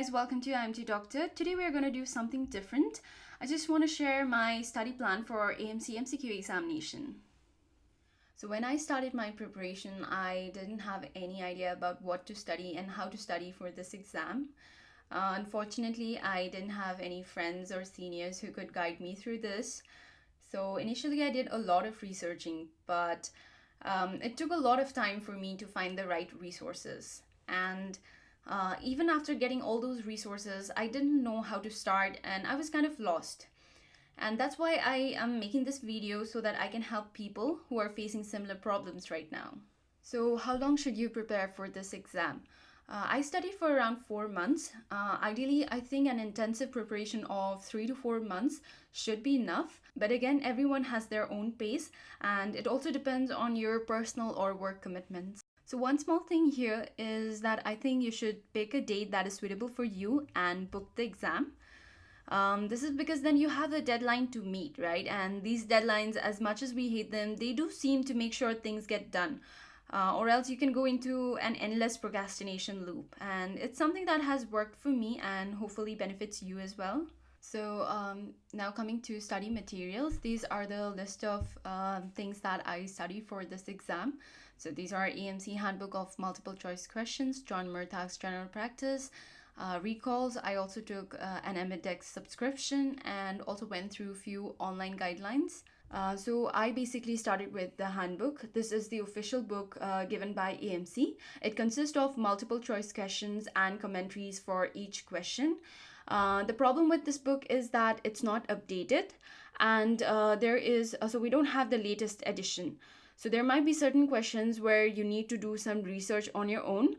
guys, welcome to IMT Doctor. Today we are going to do something different. I just want to share my study plan for AMC MCQ examination. So when I started my preparation, I didn't have any idea about what to study and how to study for this exam. Unfortunately, I didn't have any friends or seniors who could guide me through this. So initially I did a lot of researching, but it took a lot of time for me to find the right resources. And even after getting all those resources, I didn't know how to start and I was kind of lost. And that's why I am making this video so that I can help people who are facing similar problems right now. So how long should you prepare for this exam? I studied for around 4 months. Ideally, I think an intensive preparation of 3 to 4 months should be enough. But again, everyone has their own pace and it also depends on your personal or work commitments. So one small thing here is that I think you should pick a date that is suitable for you and book the exam. This is because then you have the deadline to meet, right? And these deadlines, as much as we hate them, they do seem to make sure things get done. Or else you can go into an endless procrastination loop. And it's something that has worked for me and hopefully benefits you as well. So now coming to study materials, these are the list of things that I study for this exam. So these are AMC Handbook of Multiple Choice Questions, John Murtagh's General Practice, recalls. I also took an Emidex subscription and also went through a few online guidelines. So I basically started with the handbook. This is the official book given by AMC. It consists of multiple choice questions and commentaries for each question. The problem with this book is that it's not updated and so we don't have the latest edition. So there might be certain questions where you need to do some research on your own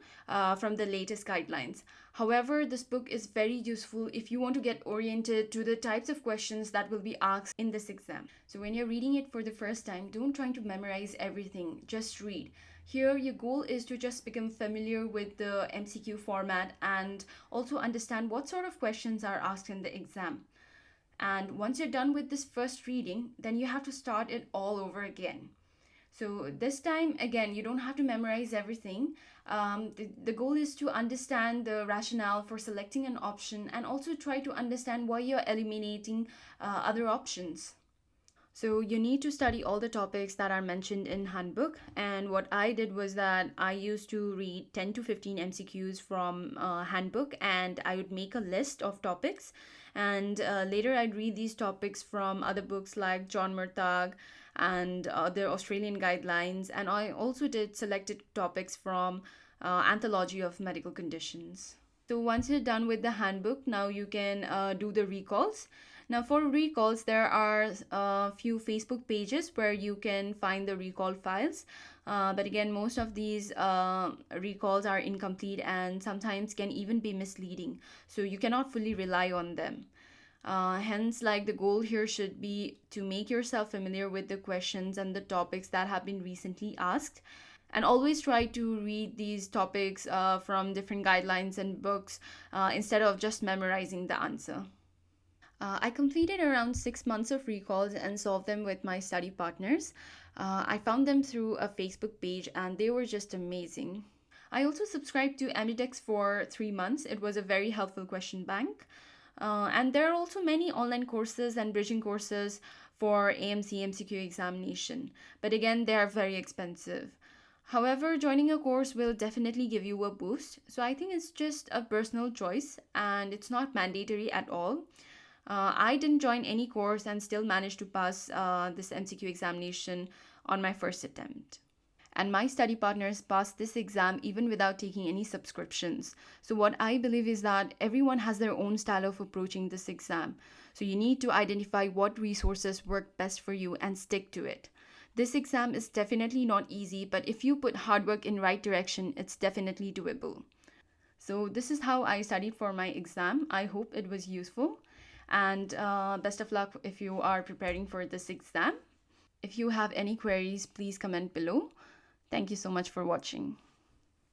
from the latest guidelines. However, this book is very useful if you want to get oriented to the types of questions that will be asked in this exam. So when you're reading it for the first time, don't try to memorize everything, just read. Here, your goal is to just become familiar with the MCQ format and also understand what sort of questions are asked in the exam. And once you're done with this first reading, then you have to start it all over again. So this time, again, you don't have to memorize everything. The goal is to understand the rationale for selecting an option and also try to understand why you're eliminating other options. So you need to study all the topics that are mentioned in handbook. And what I did was that I used to read 10 to 15 MCQs from handbook and I would make a list of topics. And later I'd read these topics from other books like John Murtagh and other Australian guidelines. And I also did selected topics from Anthology of Medical Conditions. So once you're done with the handbook, now you can do the recalls. Now for recalls, there are a few Facebook pages where you can find the recall files. But again, most of these recalls are incomplete and sometimes can even be misleading. So you cannot fully rely on them. Hence, the goal here should be to make yourself familiar with the questions and the topics that have been recently asked. And always try to read these topics from different guidelines and books instead of just memorizing the answer. I completed around 6 months of recalls and solved them with my study partners. I found them through a Facebook page and they were just amazing. I also subscribed to Emidex for 3 months. It was a very helpful question bank. And there are also many online courses and bridging courses for AMC MCQ examination. But again, they are very expensive. However, joining a course will definitely give you a boost. So I think it's just a personal choice and it's not mandatory at all. I didn't join any course and still managed to pass this MCQ examination on my first attempt. And my study partners passed this exam even without taking any subscriptions. So what I believe is that everyone has their own style of approaching this exam. So you need to identify what resources work best for you and stick to it. This exam is definitely not easy, but if you put hard work in right direction, it's definitely doable. So this is how I studied for my exam. I hope it was useful. And best of luck if you are preparing for this exam. If you have any queries, please comment below. Thank you so much for watching.